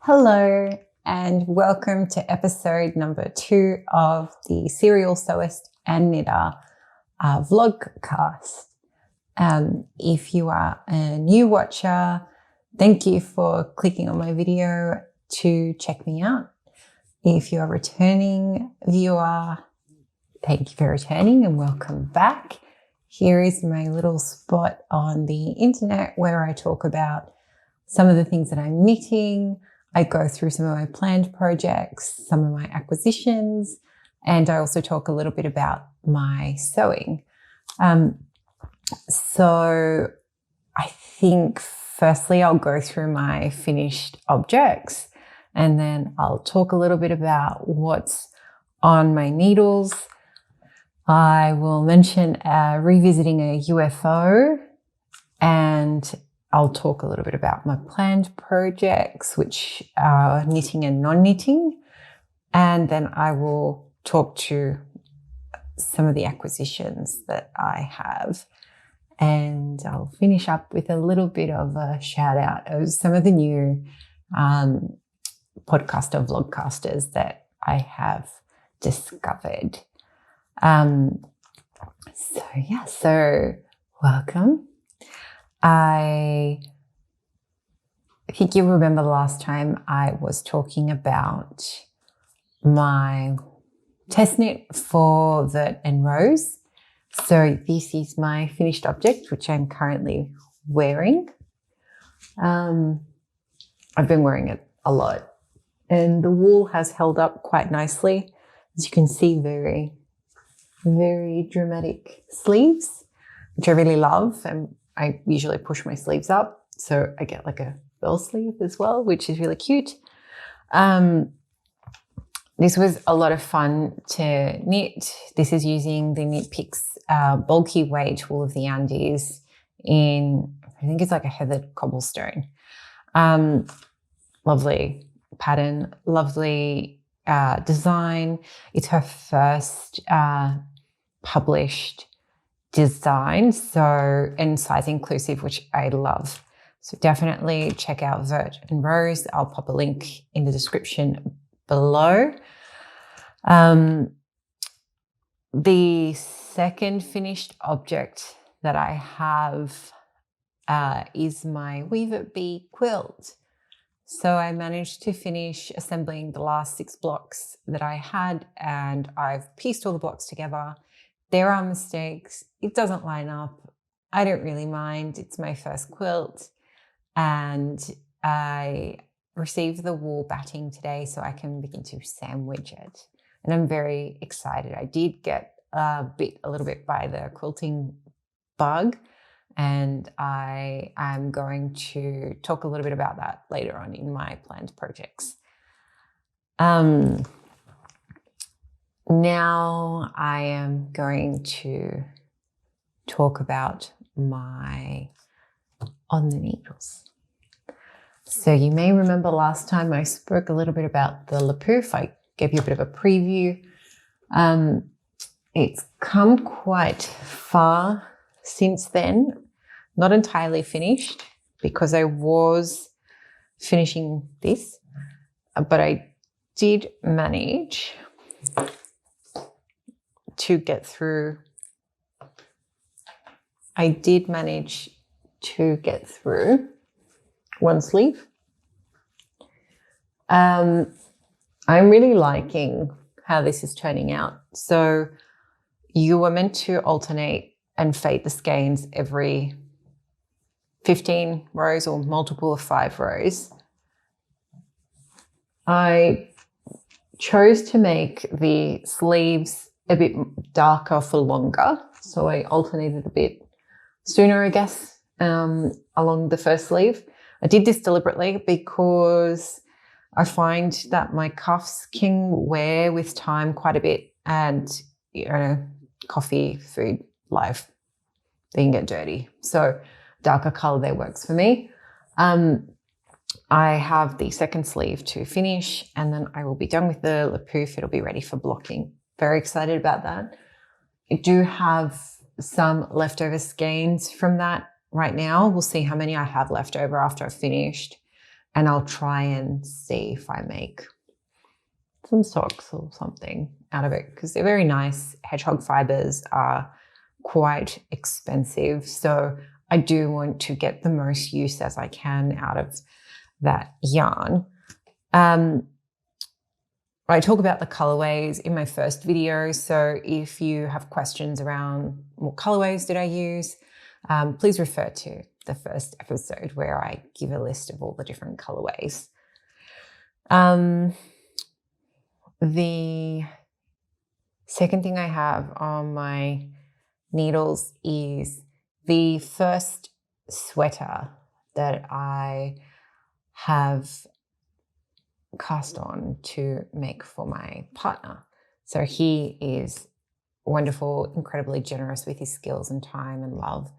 Hello and welcome to episode number 2 of the Serial Sewist and Knitter vlogcast. If you are a new watcher, thank you for clicking on my video to check me out. If you're a returning viewer, thank you for returning and welcome back. Here is my little spot on the internet where I talk about some of the things that I'm knitting. I go through some of my planned projects, some of my acquisitions, and I also talk a little bit about my sewing. So I think firstly I'll go through my finished objects and then I'll talk a little bit about what's on my needles. I will mention revisiting a UFO, and I'll talk a little bit about my planned projects, which are knitting and non-knitting. And then I will talk to some of the acquisitions that I have. And I'll finish up with a little bit of a shout out of some of the new podcaster vlogcasters that I have discovered. So welcome. I think you remember last time I was talking about my test knit for Vert Rose. So this is my finished object, which I'm currently wearing. I've been wearing it a lot, and the wool has held up quite nicely. As you can see, very, very dramatic sleeves, which I really love. And I usually push my sleeves up, so I get like a bell sleeve as well, which is really cute. This was a lot of fun to knit. This is using the Knit Picks bulky weight wool of the Andes in, I think it's like a heathered cobblestone. Lovely pattern, lovely design. It's her first published design, so, and size inclusive, which I love. So definitely check out Vert Rose. I'll pop a link in the description below. The second finished object that I have is my It Be Quilt. So I managed to finish assembling the last 6 blocks that I had, and I've pieced all the blocks together. There are mistakes. It doesn't line up. I don't really mind. It's my first quilt, and I received the wool batting today so I can begin to sandwich it. And I'm very excited. I did get a little bit by the quilting bug, and I am going to talk a little bit about that later on in my planned projects. Now I am going to talk about my on the needles. So you may remember last time I spoke a little bit about the lapoof. I gave you a bit of a preview. It's come quite far since then. Not entirely finished because I was finishing this, but I did manage to get through. I did manage to get through one sleeve. I'm really liking how this is turning out. So you were meant to alternate and fade the skeins every 15 rows or multiple of 5 rows. I chose to make the sleeves a bit darker for longer. So I alternated a bit sooner, I guess, along the first sleeve. I did this deliberately because I find that my cuffs can wear with time quite a bit, and coffee, food, life, they can get dirty. So darker color there works for me. I have the second sleeve to finish, and then I will be done with the lapoof. It'll be ready for blocking. Very excited about that. I do have some leftover skeins from that right now. We'll see how many I have left over after I've finished. and I'll try and see if I make some socks or something out of it, because they're very nice. Hedgehog fibers are quite expensive, so I do want to get the most use as I can out of that yarn. I talk about the colorways in my first video, so if you have questions around what colorways did I use, please refer to the first episode where I give a list of all the different colorways. The second thing I have on my needles is the first sweater that I have cast on to make for my partner. So he is wonderful, incredibly generous with his skills and time and love,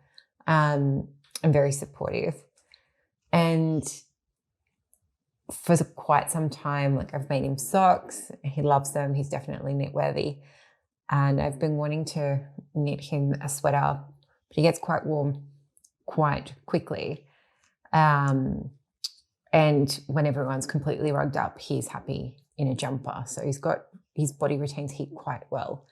and very supportive. And for quite some time, like, I've made him socks. He loves them. He's definitely knit worthy. And I've been wanting to knit him a sweater, but he gets quite warm quite quickly. And when everyone's completely rugged up, he's happy in a jumper. So his body retains heat quite well.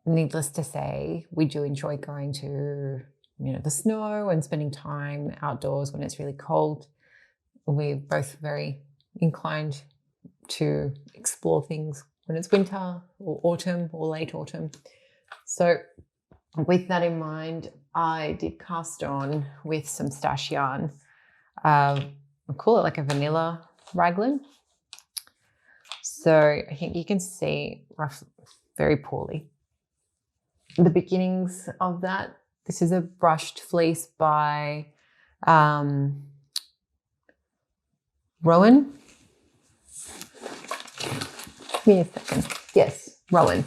Needless to say, we do enjoy going to, the snow and spending time outdoors when it's really cold. We're both very inclined to explore things when it's winter or autumn or late autumn. So with that in mind, I did cast on with some stash yarn. I'll call it like a vanilla raglan. So I think you can see very poorly the beginnings of that. This is a brushed fleece by Rowan. Give me a second. Yes, Rowan.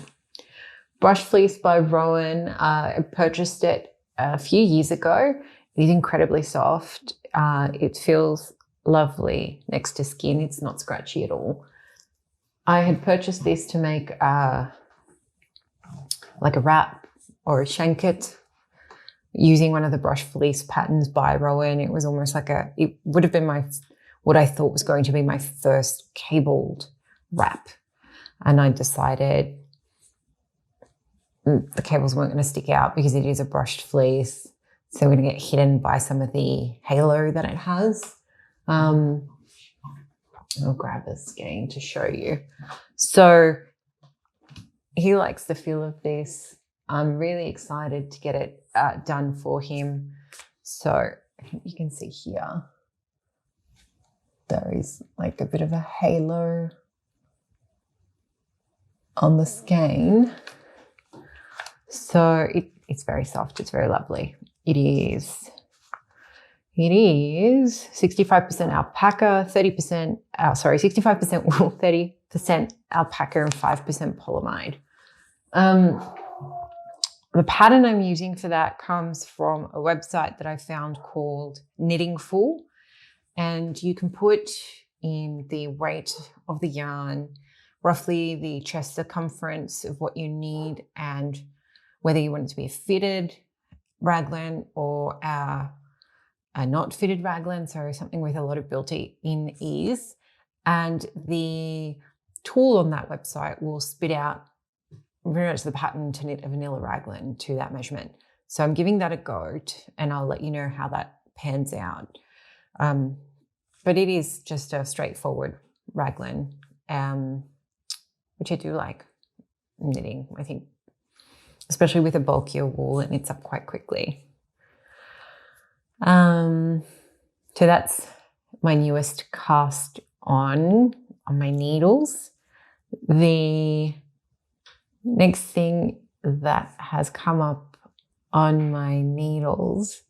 Brushed fleece by Rowan. I purchased it a few years ago. It is incredibly soft. It feels lovely next to skin. It's not scratchy at all. I had purchased this to make like a wrap or a shanket using one of the brush fleece patterns by Rowan. It was almost like it would have been what I thought was going to be my first cabled wrap. And I decided the cables weren't going to stick out because it is a brushed fleece. So we're going to get hidden by some of the halo that it has. I'll grab a skein to show you. So he likes the feel of this. I'm really excited to get it done for him. So I think you can see here, there is like a bit of a halo on the skein. So it's very soft. It's very lovely. It is 65% alpaca, 65% wool, 30% alpaca, and 5% polyamide. The pattern I'm using for that comes from a website that I found called Knitting Full, and you can put in the weight of the yarn, roughly the chest circumference of what you need, and whether you want it to be a fitted raglan or a not fitted raglan, so something with a lot of built-in ease. And the tool on that website will spit out very much the pattern to knit a vanilla raglan to that measurement. So I'm giving that a go, and I'll let you know how that pans out. But it is just a straightforward raglan, which I do like knitting. I think, especially with a bulkier wool, it knits up quite quickly. So that's my newest cast on my needles. The next thing that has come up on my needles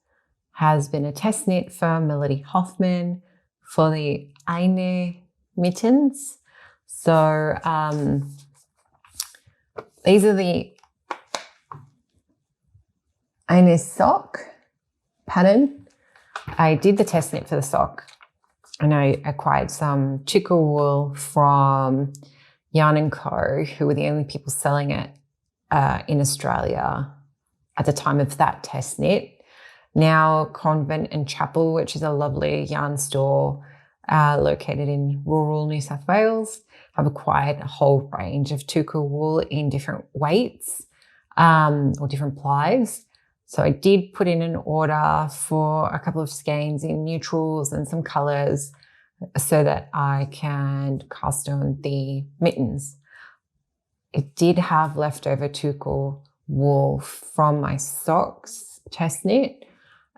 has been a test knit for Melody Hoffman for the Eine mittens. So these are the Eine sock pattern. I did the test knit for the sock, and I acquired some chicle wool from Yarn & Co, who were the only people selling it in Australia at the time of that test knit. Now Convent and Chapel, which is a lovely yarn store located in rural New South Wales, have acquired a whole range of tuku wool in different weights or different plies. So I did put in an order for a couple of skeins in neutrals and some colours so that I can cast on the mittens. It did have leftover tuku wool from my socks test knit,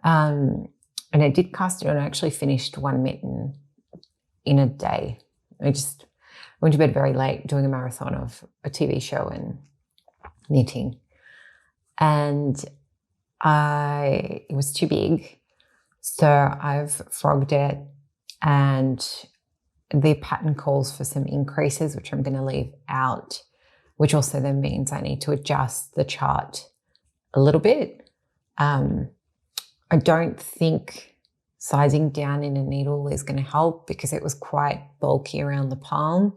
and I did cast it on. I actually finished one mitten in a day. I went to bed very late doing a marathon of a TV show and knitting, and it was too big, so I've frogged it, and the pattern calls for some increases, which I'm going to leave out, which also then means I need to adjust the chart a little bit. I don't think sizing down in a needle is going to help because it was quite bulky around the palm.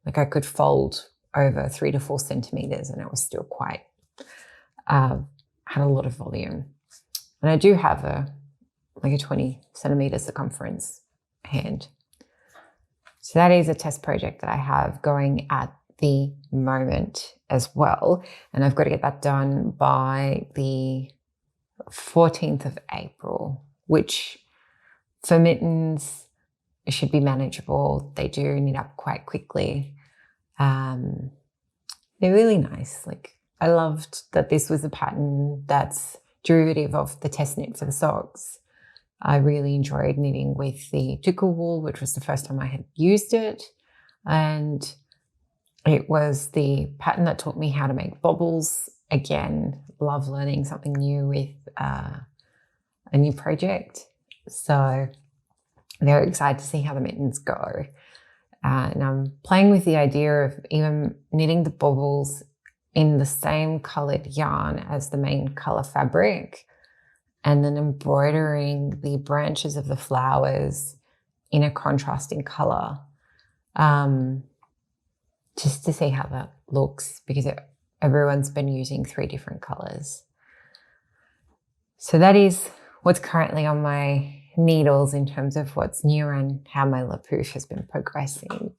Like I could fold over 3 to 4 centimeters and it was still quite, had a lot of volume. And I do have a 20 centimeter circumference hand. So that is a test project that I have going at the moment as well. And I've got to get that done by the 14th of April, which for mittens, it should be manageable. They do knit up quite quickly. They're really nice. Like I loved that this was a pattern that's derivative of the test knit for the socks. I really enjoyed knitting with the tuku wool, which was the first time I had used it. And it was the pattern that taught me how to make bobbles. Again, love learning something new with a new project. So very excited to see how the mittens go. And I'm playing with the idea of even knitting the bobbles in the same coloured yarn as the main colour fabric, and then embroidering the branches of the flowers in a contrasting colour, just to see how that looks, because everyone's been using 3 different colours. So that is what's currently on my needles in terms of what's new and how my lapouche has been progressing.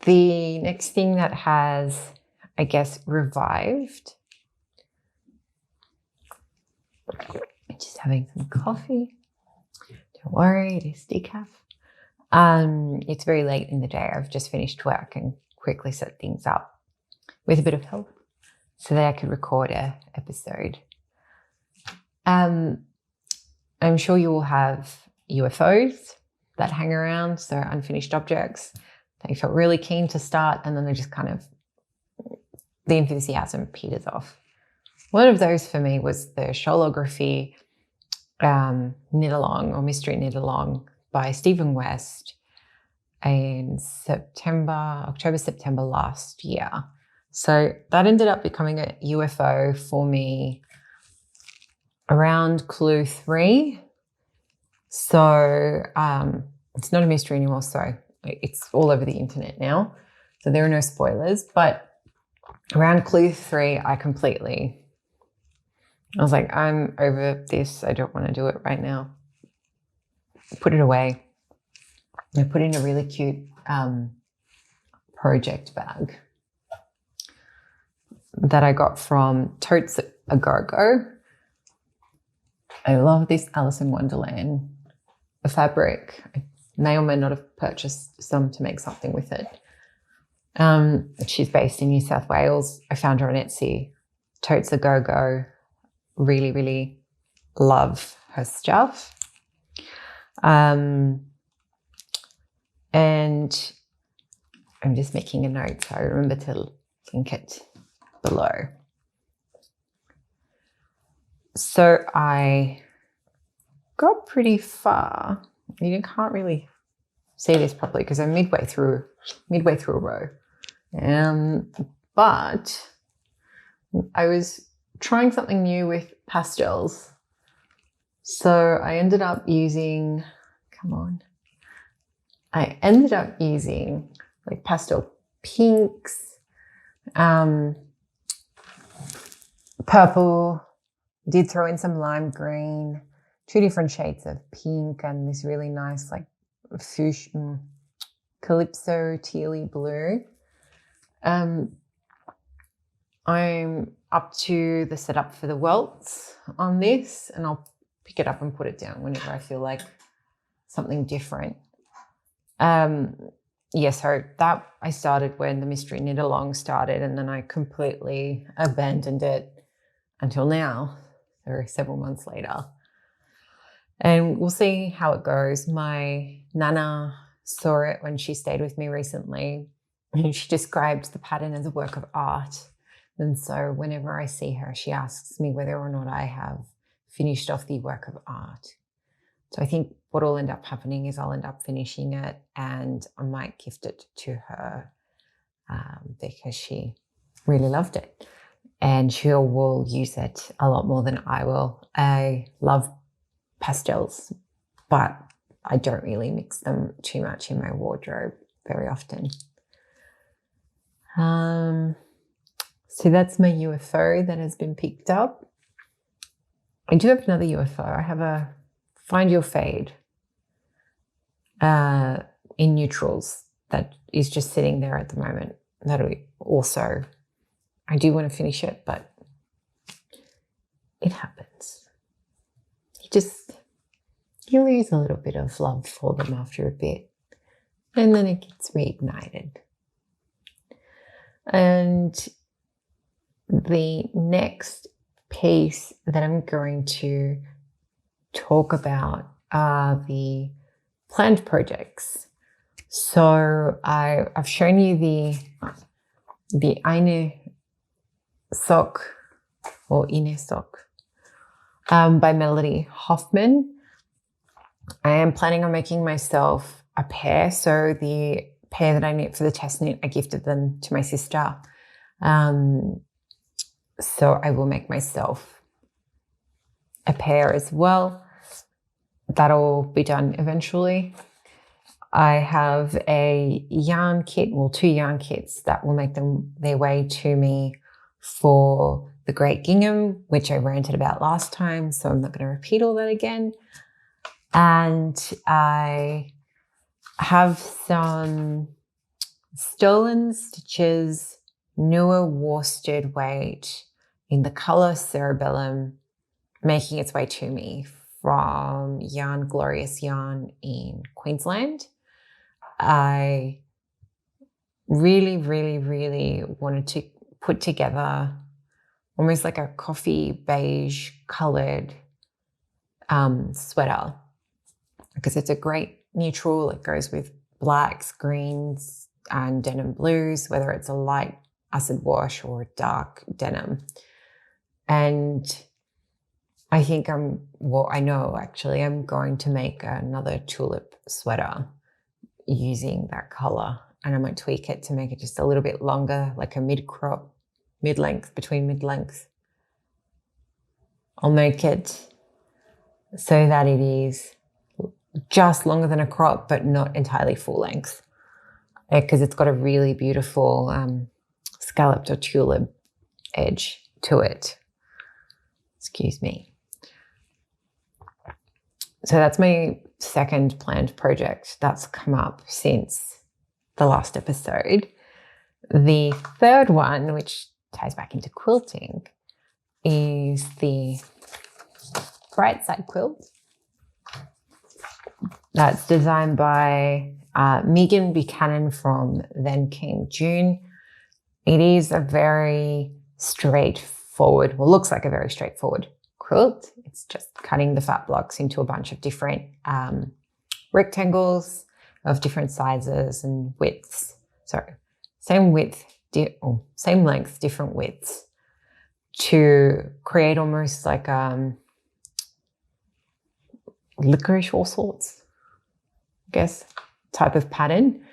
The next thing that has, I guess, revived, just having some coffee. Don't worry, it is decaf. It's very late in the day. I've just finished work and quickly set things up with a bit of help so that I could record an episode. I'm sure you will have UFOs that hang around, so unfinished objects that you felt really keen to start, and then they just kind of, the enthusiasm peters off. One of those for me was the Shawlography knit along or mystery knit along by Stephen West in October, September last year. So that ended up becoming a UFO for me around clue 3. So it's not a mystery anymore, so it's all over the internet now. So there are no spoilers, but around clue 3, I was like, I'm over this. I don't want to do it right now. Put it away. I put in a really cute project bag that I got from Totes A Go-Go. I love this Alice in Wonderland fabric. I may or may not have purchased some to make something with it. She's based in New South Wales. I found her on Etsy. Totes A Go-Go. Really, really love her stuff. And I'm just making a note so I remember to link it below. So I got pretty far. You can't really see this properly because I'm midway through a row. But I was trying something new with pastels. So I ended up using, like pastel pinks, purple, did throw in some lime green, 2 different shades of pink, and this really nice like fuchsia, calypso tealy blue. I'm up to the setup for the welts on this, and I'll pick it up and put it down whenever I feel like something different. So that I started when the Mystery Knit Along started, and then I completely abandoned it until now, or several months later. And we'll see how it goes. My Nana saw it when she stayed with me recently, and she described the pattern as a work of art. And so whenever I see her, she asks me whether or not I have finished off the work of art. So I think what will end up happening is I'll end up finishing it, and I might gift it to her because she really loved it. And she will use it a lot more than I will. I love pastels, but I don't really mix them too much in my wardrobe very often. So that's my UFO that has been picked up. I do have another UFO. I have a Find Your Fade in neutrals that is just sitting there at the moment. That'll also, I do want to finish it, but it happens. You lose a little bit of love for them after a bit, and then it gets reignited. And the next piece that I'm going to talk about are the planned projects. So I've shown you the Eine Sock or Ine Sock by Melody Hoffman. I am planning on making myself a pair. So the pair that I knit for the test knit, I gifted them to my sister. So I will make myself a pair as well. That'll be done eventually. I have a yarn kit, well, 2 yarn kits that will make their way to me for the Great Gingham, which I ranted about last time, so I'm not going to repeat all that again. And I have some Stolen Stitches newer worsted weight in the colour Cerebellum making its way to me from Yarn Glorious Yarn in Queensland. I really, really, really wanted to put together almost like a coffee beige coloured sweater because it's a great neutral. It goes with blacks, greens, and denim blues, whether it's a light acid wash or a dark denim. And I think I'm going to make another tulip sweater using that colour, and I might tweak it to make it just a little bit longer, like a mid-crop, mid-length, between mid-length. I'll make it so that it is just longer than a crop, but not entirely full length, because it's got a really beautiful scalloped or tulip edge to it. Excuse me. So that's my second planned project that's come up since the last episode. The third one, which ties back into quilting, is the Bright Side quilt. That's designed by Megan Buchanan from Then Came June. It is a very straightforward, well, looks like a very straightforward quilt. It's just cutting the fat blocks into a bunch of different rectangles of different sizes and widths. So same width, same length, different widths to create almost like licorice all sorts, I guess, type of pattern.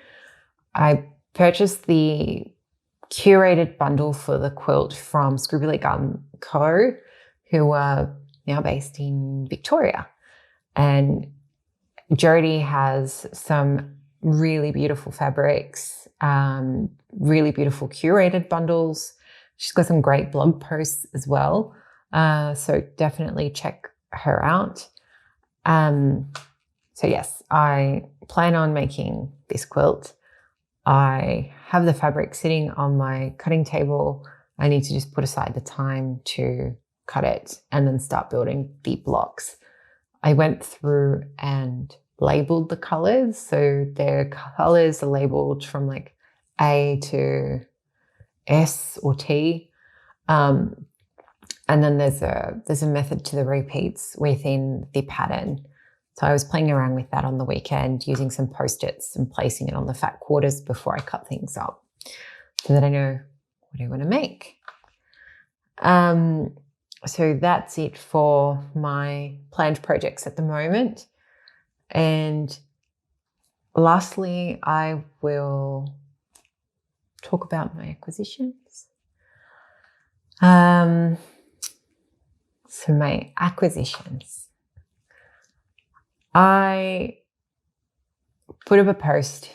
I purchased the curated bundle for the quilt from Scribbly Gum Co., who are now based in Victoria. And Jodie has some really beautiful fabrics, really beautiful curated bundles. She's got some great blog posts as well. So definitely check her out. So yes, I plan on making this quilt. I have the fabric sitting on my cutting table. I need to just put aside the time to cut it and then start building the blocks. I went through and labeled the colors. So their colors are labeled from like A to S or T. And then there's a method to the repeats within the pattern. So I was playing around with that on the weekend, using some Post-its and placing it on the fat quarters before I cut things up so that I know what I want to make. So that's it for my planned projects at the moment. And lastly, I will talk about my acquisitions. So my acquisitions. I put up a post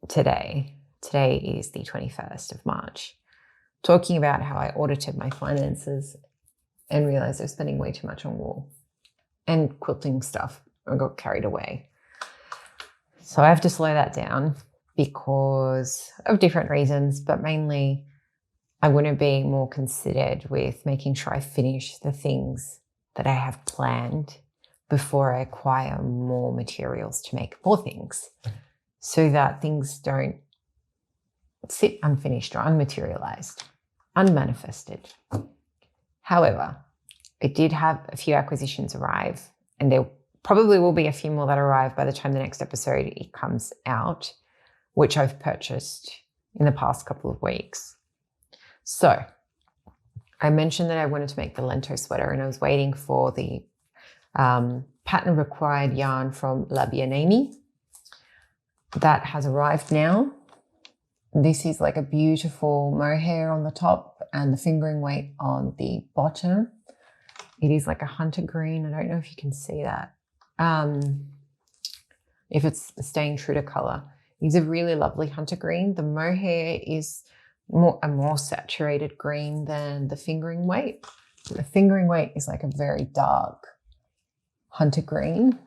today. Today is the 21st of March, talking about how I audited my finances and realized I was spending way too much on wool and quilting stuff. I got carried away. So I have to slow that down because of different reasons, but mainly I want to be more considered with making sure I finish the things that I have planned before I acquire more materials to make more things, so that things don't sit unfinished or unmaterialized, unmanifested. However, I did have a few acquisitions arrive, and there probably will be a few more that arrive by the time the next episode comes out, which I've purchased in the past couple of weeks. So I mentioned that I wanted to make the Lento sweater, and I was waiting for the pattern required yarn from La Bienemi. That has arrived now. This is like a beautiful mohair on the top and the fingering weight on the bottom. It is like a hunter green. I don't know if you can see that. If it's staying true to color. It's a really lovely hunter green. The mohair is a more saturated green than the fingering weight. The fingering weight is like a very dark hunter green.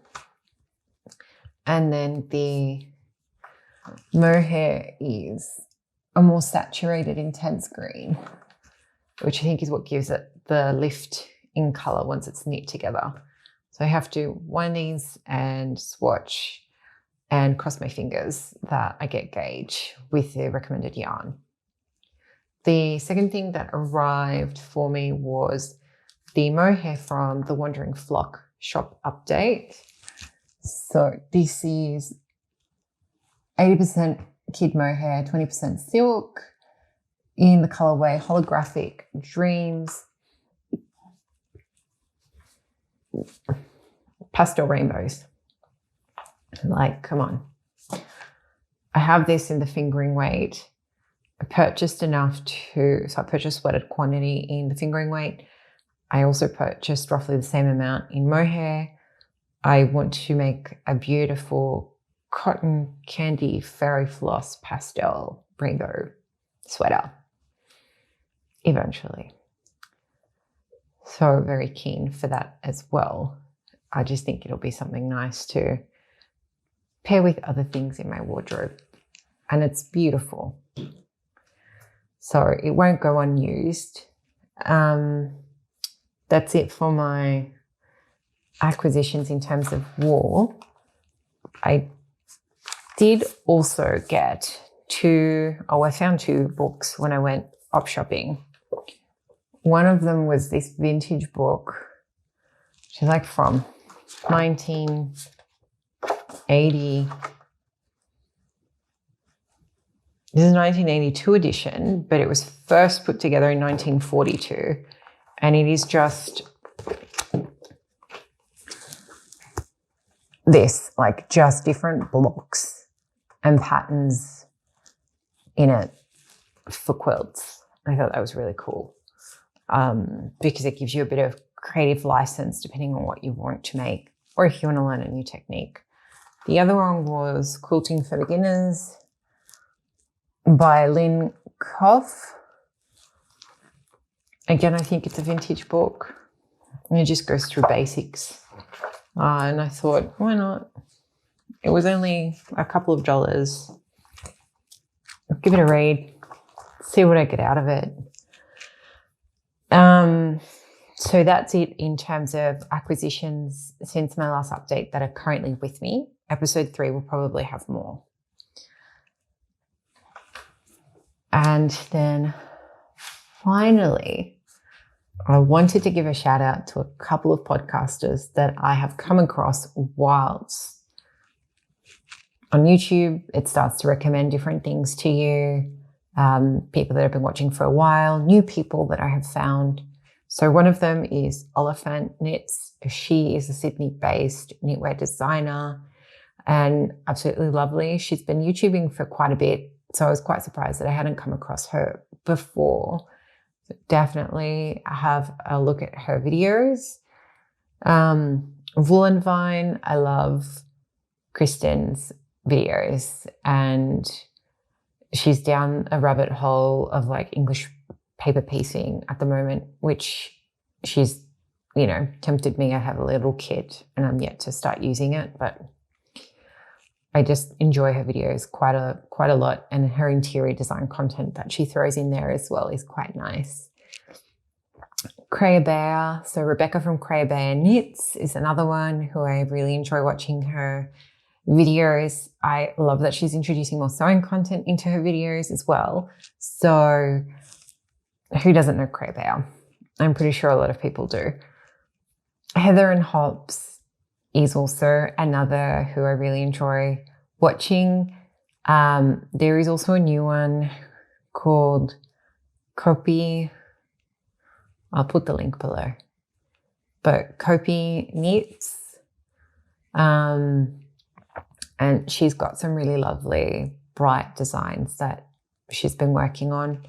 And then the mohair is a more saturated, intense green, which I think is what gives it the lift in color once it's knit together. So I have to wind these and swatch and cross my fingers that I get gauge with the recommended yarn. The second thing that arrived for me was the mohair from the Wandering Flock shop update. So this is 80% kid mohair, 20% silk in the colorway Holographic Dreams. Pastel rainbows. Like, come on. I have this in the fingering weight. I purchased enough so I purchased sweated quantity in the fingering weight. I also purchased roughly the same amount in mohair. I want to make a beautiful cotton candy fairy floss pastel rainbow sweater eventually. So very keen for that as well. I just think it'll be something nice to pair with other things in my wardrobe. And it's beautiful. So it won't go unused. That's it for my acquisitions in terms of wool. I did also get I found two books when I went op shopping. One of them was this vintage book, which is like from 1980. This is a 1982 edition, but it was first put together in 1942. And it is just this, like just different blocks and patterns in it for quilts. I thought that was really cool because it gives you a bit of creative license depending on what you want to make or if you want to learn a new technique. The other one was Quilting for Beginners by Lynn Koff. Again, I think it's a vintage book. And it just goes through basics. And I thought, why not? It was only a couple of dollars. I'll give it a read, see what I get out of it. So that's it in terms of acquisitions since my last update that are currently with me. Episode 3 will probably have more. And then finally, I wanted to give a shout out to a couple of podcasters that I have come across whilst on YouTube. It starts to recommend different things to you. People that have been watching for a while, new people that I have found. So one of them is Oliphant Knits. She is a Sydney-based knitwear designer and absolutely lovely. She's been YouTubing for quite a bit, so I was quite surprised that I hadn't come across her before. So definitely have a look at her videos. Woolen Vine, I love Kristen's videos, and she's down a rabbit hole of like English paper piecing at the moment, which she's, tempted me. I have a little kit and I'm yet to start using it, but I just enjoy her videos quite a lot, and her interior design content that she throws in there as well is quite nice. Creya Bear, so Rebecca from Creya Bear Knits is another one who I really enjoy watching her videos. I love that she's introducing more sewing content into her videos as well. So who doesn't know Creya Bear? I'm pretty sure a lot of people do. Heather and Hobbs is also another who I really enjoy watching. There is also a new one called Copy. I'll put the link below. But Copy Knits. And she's got some really lovely, bright designs that she's been working on.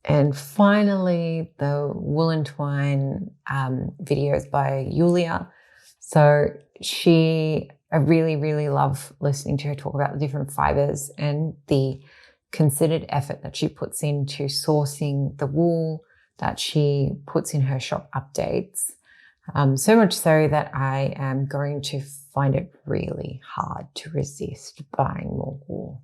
And finally, the Woolen Twine videos by Yulia. So I really, really love listening to her talk about the different fibers and the considered effort that she puts into sourcing the wool that she puts in her shop updates. So much so that I am going to find it really hard to resist buying more wool.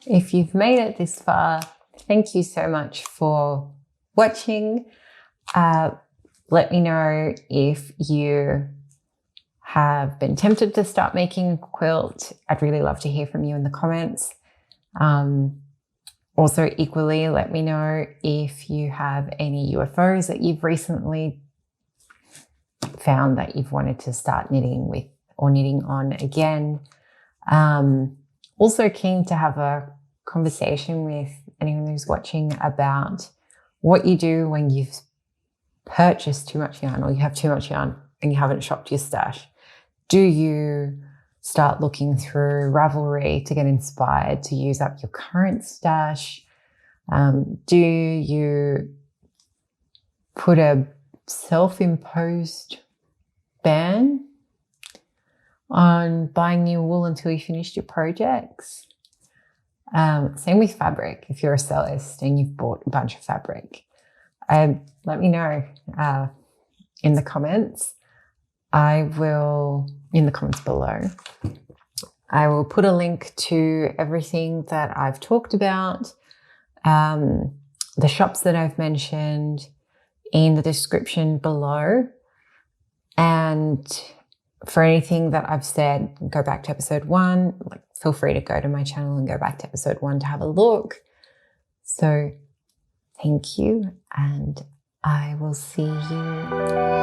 If you've made it this far, thank you so much for watching. Let me know if you have been tempted to start making a quilt. I'd really love to hear from you in the comments. Also, equally, let me know if you have any UFOs that you've recently found that you've wanted to start knitting with or knitting on again. Also keen to have a conversation with anyone who's watching about what you do when you've purchased too much yarn or you have too much yarn and you haven't shopped your stash. Do you start looking through Ravelry to get inspired to use up your current stash? Do you put a self-imposed ban on buying new wool until you finished your projects? Same with fabric. If you're a sewist and you've bought a bunch of fabric, let me know in the comments. In the comments below, I will put a link to everything that I've talked about, the shops that I've mentioned in the description below. And for anything that I've said, go back to episode 1. Feel free to go to my channel and go back to episode 1 to have a look. So thank you, and I will see you